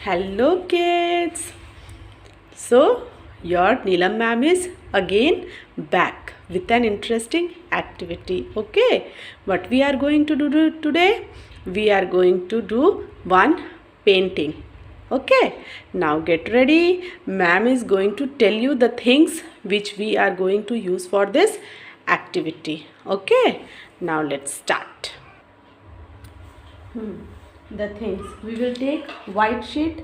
Hello kids. So your Neelam ma'am is again back with an interesting activity. Okay, what we are going to do today? We are going to do one painting. Okay, now get ready. Ma'am is going to tell you the things which we are going to use for this activity. Okay, now let's start. The things we will take white sheet.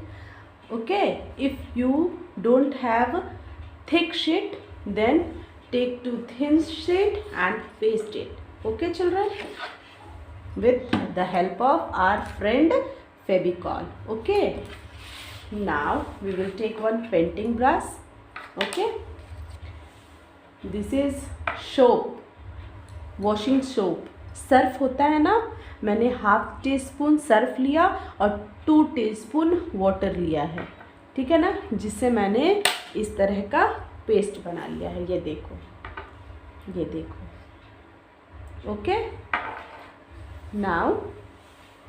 Okay, if you don't have thick sheet, then take two thin sheet and paste it. Okay children, with the help of our friend Fevicol. Okay, now we will take one painting brush. Okay, this is soap, washing soap. Surf होता है ना, मैंने 1/2 teaspoon Surf लिया और 2 teaspoon water लिया है. ठीक है ना, जिससे मैंने इस तरह का पेस्ट बना लिया है. ये देखो, ये देखो. Okay, now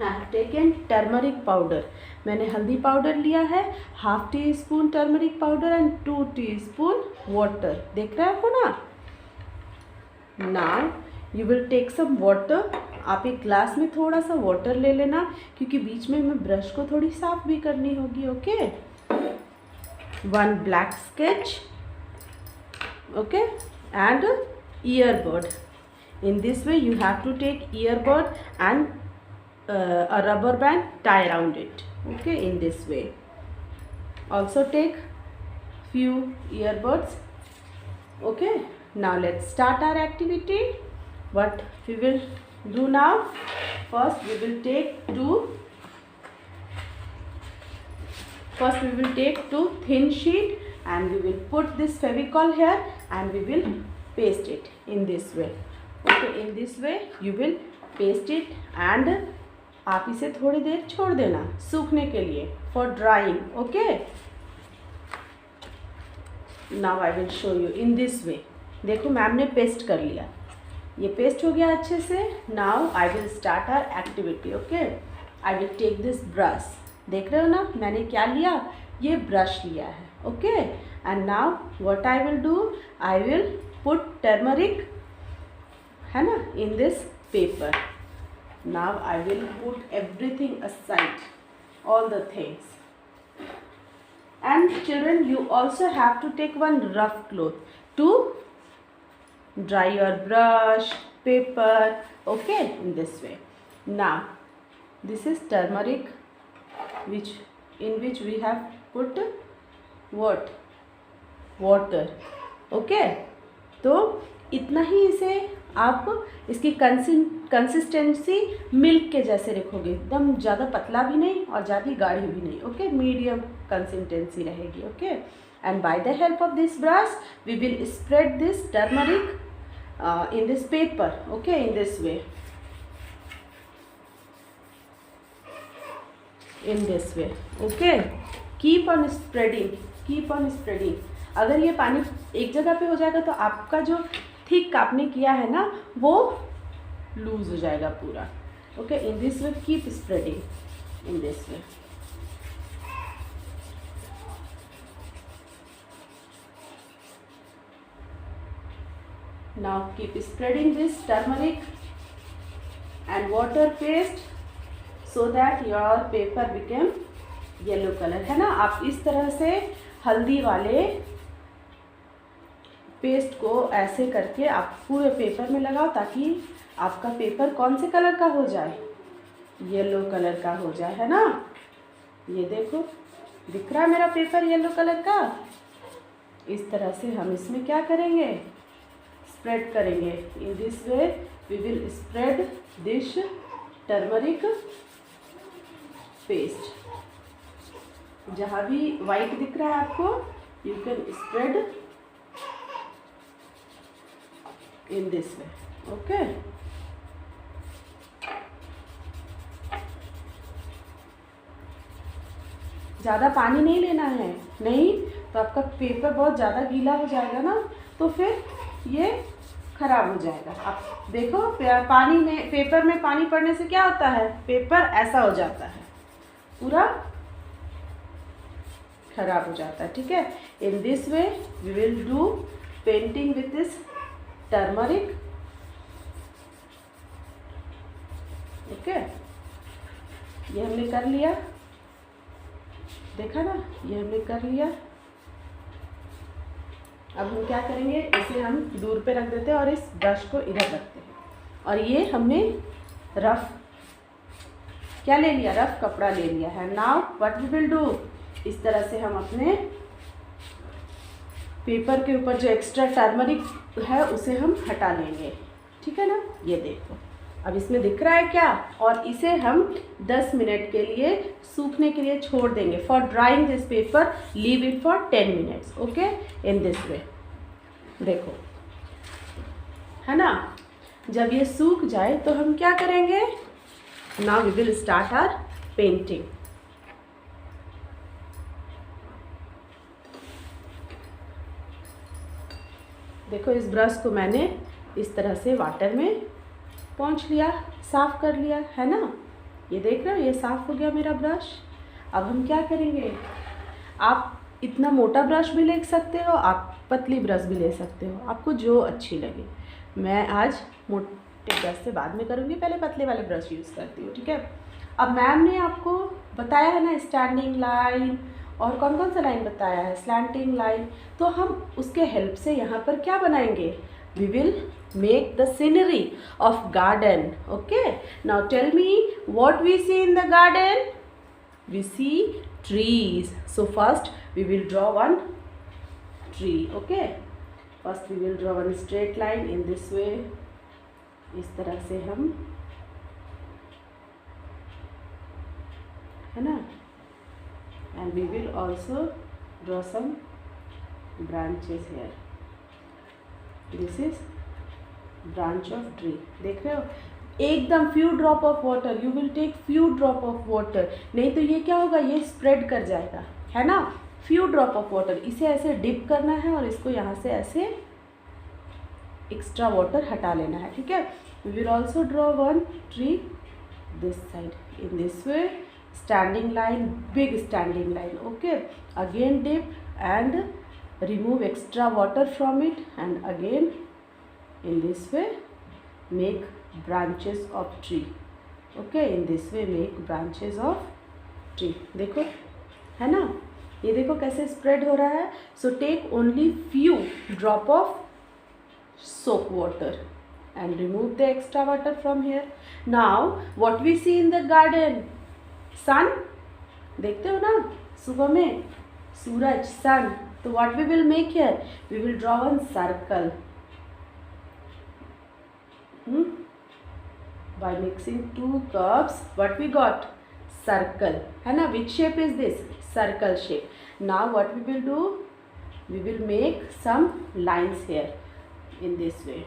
I have taken turmeric powder. मैंने हल्दी पाउडर लिया है, 1/2 teaspoon turmeric powder and 2 teaspoon water. देख रहे हो ना. Now you will take some water. आप एक ग्लास में थोड़ा सा वाटर ले लेना, क्योंकि बीच में मैं ब्रश को थोड़ी साफ भी करनी होगी. Okay, 1 black sketch. Okay, and earbud. In this way you have to take earbud and a rubber band, tie around it. Okay, in this way. Also take few earbuds. Okay, now let's start our activity. What we will do now? First we will take two thin sheet and we will put this Fevicol here and we will paste it in this way. Okay, in this way you will paste it and आप इसे थोड़ी देर छोड़ देना सूखने के लिए, for drawing. Okay, now I will show you in this वे. देखो ma'am ने पेस्ट कर लिया, ये पेस्ट हो गया अच्छे से. Now I will start our activity. Okay, I will take this brush. देख रहे हो ना, मैंने क्या लिया, ये ब्रश लिया है. Okay, and now what I will do, I will put turmeric, है ना, इन this paper. Now I will put everything aside, all the things. And children, you also have to take one rough cloth to dry your brush, paper. Okay, in this way. Now this is turmeric, in which we have put what? Water. Okay, तो इतना ही इसे आप इसकी consistency milk के जैसे रखोगे. एकदम ज़्यादा पतला भी नहीं और ज़्यादा गाढ़ी भी नहीं. ओके, मीडियम कंसिस्टेंसी रहेगी. Okay, and by the help of this brush we will spread this turmeric in this paper. Okay, in this way, in this way. Okay, keep on spreading, keep on spreading. अगर ये पानी एक जगह पे हो जाएगा तो आपका जो थिक आपने किया है ना, वो लूज हो जाएगा पूरा. Okay, in this way keep spreading, in this way. Now keep spreading this turmeric and water paste so that your paper became yellow colour. है ना, आप इस तरह से हल्दी वाले पेस्ट को ऐसे करके आप पूरे पेपर में लगाओ, ताकि आपका पेपर कौन से कलर का हो जाए, येलो कलर का हो जाए. है ना, ये देखो, दिख रहा है मेरा पेपर येलो कलर का. इस तरह से हम इसमें क्या करेंगे, स्प्रेड करेंगे. In this way we will spread this turmeric paste. जहाँ भी वाइट दिख रहा है आपको, you can spread in this way. Okay, ज़्यादा पानी नहीं लेना है, नहीं तो आपका पेपर बहुत ज़्यादा गीला हो जाएगा ना, तो फिर ये खराब हो जाएगा. आप देखो, पानी में, पेपर में पानी पड़ने से क्या होता है, पेपर ऐसा हो जाता है, पूरा खराब हो जाता है, ठीक है। In this way we will do painting with this turmeric, okay. ये हमने कर लिया, देखा ना, ये हमने कर लिया। अब हम क्या करेंगे, इसे हम दूर पे रख देते हैं और इस ब्रश को इधर रखते हैं। और ये हमने रफ क्या ले लिया, रफ कपड़ा ले लिया है। Now what we will do, इस तरह से हम अपने पेपर के ऊपर जो एक्स्ट्रा टर्मरिक है उसे हम हटा लेंगे, ठीक है ना। ये देखो अब इसमें दिख रहा है क्या, और इसे हम 10 मिनट के लिए सूखने के लिए छोड़ देंगे। For drawing this paper leave it for 10 minutes, okay, in this वे। देखो है ना, जब ये सूख जाए तो हम क्या करेंगे, now we will start our painting. देखो इस ब्रश को मैंने इस तरह से वाटर में पोंछ लिया, साफ़ कर लिया, है ना। ये देख रहे हो, ये साफ़ हो गया मेरा ब्रश। अब हम क्या करेंगे, आप इतना मोटा ब्रश भी ले सकते हो, आप पतली ब्रश भी ले सकते हो, आपको जो अच्छी लगे। मैं आज मोटे ब्रश से बाद में करूँगी, पहले पतले वाले ब्रश यूज़ करती हूँ, ठीक है। अब मैम ने आपको बताया है ना स्टैंडिंग लाइन, और कौन कौन सा लाइन बताया है, स्लैंटिंग लाइन। तो हम उसके हेल्प से यहाँ पर क्या बनाएंगे, we will make the scenery of garden, okay। Now tell me what we see in the garden, we see trees। So first we will draw one tree, okay। First we will draw one straight line in this way, इस तरह से हम, है ना, and we will also draw some branches here। This is branch of tree, देख रहे हो, एकदम few drop of water, you will take few drop of water, नहीं तो ये क्या होगा, ये स्प्रेड कर जाएगा, है ना। फ्यू ड्रॉप ऑफ वाटर, इसे ऐसे डिप करना है और इसको यहाँ से ऐसे एक्स्ट्रा वाटर हटा लेना है, ठीक है। We will also draw one tree this side in this way, standing line, big standing line, okay. Again dip and remove extra water from it, and again in this way make branches of tree, okay। in this way make branches of tree, देखो है ना, ये देखो कैसे spread हो रहा है। so take only few drop of soap water and remove the extra water from here। now what we see in the garden, sun, देखते हो ना सुबह में सूरज, sun। तो what we will make here, we will draw one circle, by mixing two curves what we got, circle, है ना। which shape is this, circle shape। now what we will do, we will make some lines here in this way,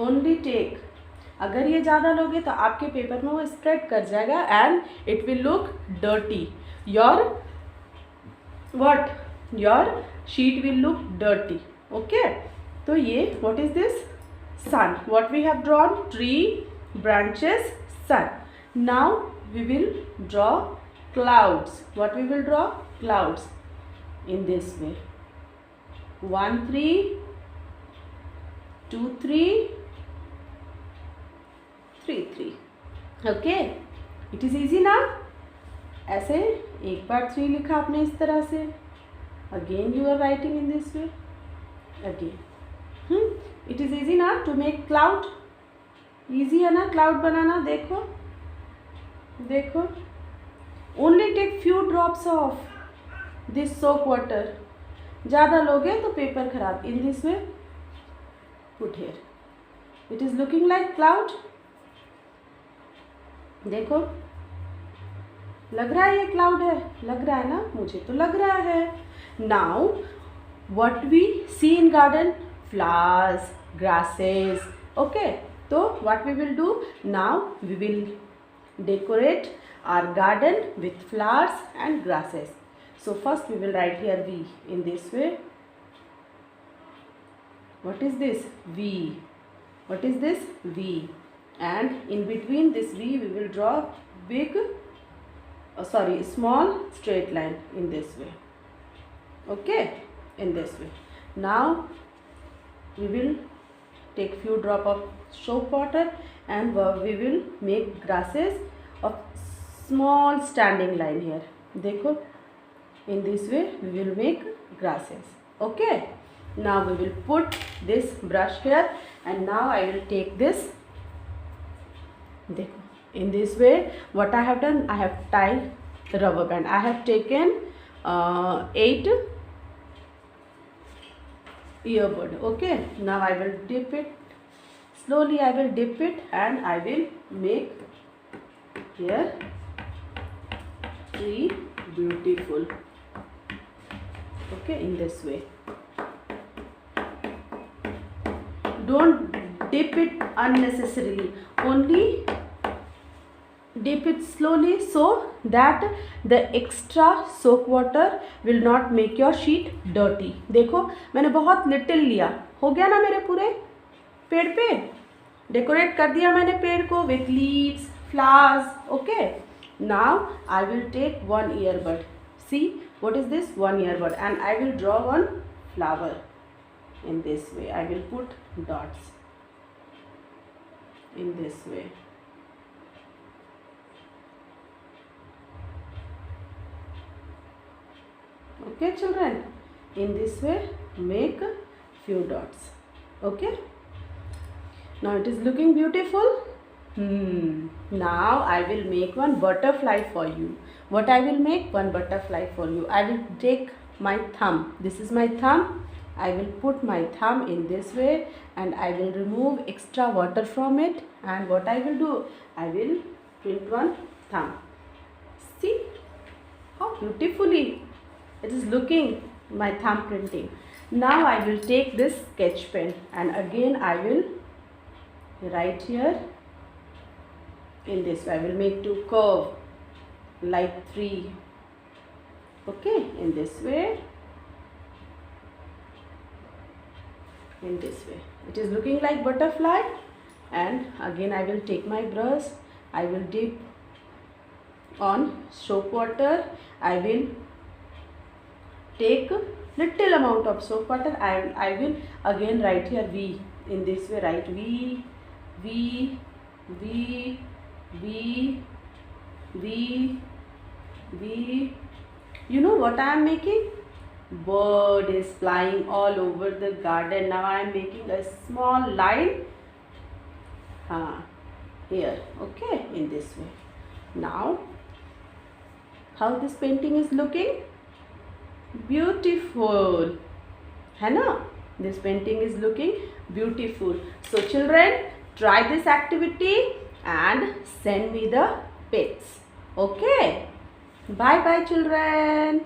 only take, अगर ये ज़्यादा लोगे तो आपके paper में वो स्प्रेड कर जाएगा and it will look dirty, your what, your sheet will look dirty, okay. तो ये what is this, sun, what we have drawn, tree, branches, sun। now we will draw clouds, what we will draw, clouds in this way, 1 3 2 3 3 3, okay। it is easy ना, ऐसे एक बार 3 लिखा आपने इस तरह से, again you are writing in this way, again, it is easy ना to make cloud, easy है ना क्लाउड बनाना। देखो देखो, only take few drops of this soap water, ज़्यादा लोगे तो पेपर खराब। In this way put here, it is looking like cloud, देखो लग रहा है ये क्लाउड है, लग रहा है ना, मुझे तो लग रहा है। Now what we see in garden, flowers, grasses, okay। so what we will do, now we will decorate our garden with flowers and grasses। so first we will write here V in this way, what is this, V, what is this, V, and in between this V we will draw big sorry, small straight line in this way. Okay, in this way. Now we will take few drop of soap water and we will make grasses of small standing line here. देखो, in this way we will make grasses. Okay, now we will put this brush here and now I will take this. देखो, in this way what I have done, I have tied the rubber band. I have taken 8 earbud. Okay, now I will dip it slowly. I will dip it and I will make here 3 beautiful. Okay, in this way. Don't dip it unnecessarily, only dip it slowly so that the extra soap water will not make your sheet dirty. देखो, मैंने बहुत little लिया, हो गया ना मेरे पूरे पेड़ पे, डेकोरेट कर दिया मैंने पेड़ को with leaves, flowers. Okay, now I will take 1 earbud. See, what is this? 1 earbud, and I will draw 1 flower. In this way I will put dots in this way. Okay children, in this way make few dots. Okay, now it is looking beautiful. Now I will make 1 butterfly for you. What I will make? 1 butterfly for you. I will take my thumb. This is my thumb. I will put my thumb in this way and I will remove extra water from it, and what I will do, I will print 1 thumb. See how beautifully it is looking, my thumb printing. Now I will take this sketch pen and again I will write here in this way. I will make 2 curve like 3. Okay, in this way. In this way it is looking like butterfly, and again I will take my brush. I will dip on soap water. I will take little amount of soap water and I will again write here V. In this way write V, V, V, V, V, V. You know what I am making? Bird is flying all over the garden. Now I am making a small line here. Okay, in this way. Now how this painting is looking? Beautiful, है ना? This painting is looking beautiful. So children, try this activity and send me the pics. Okay, bye bye children.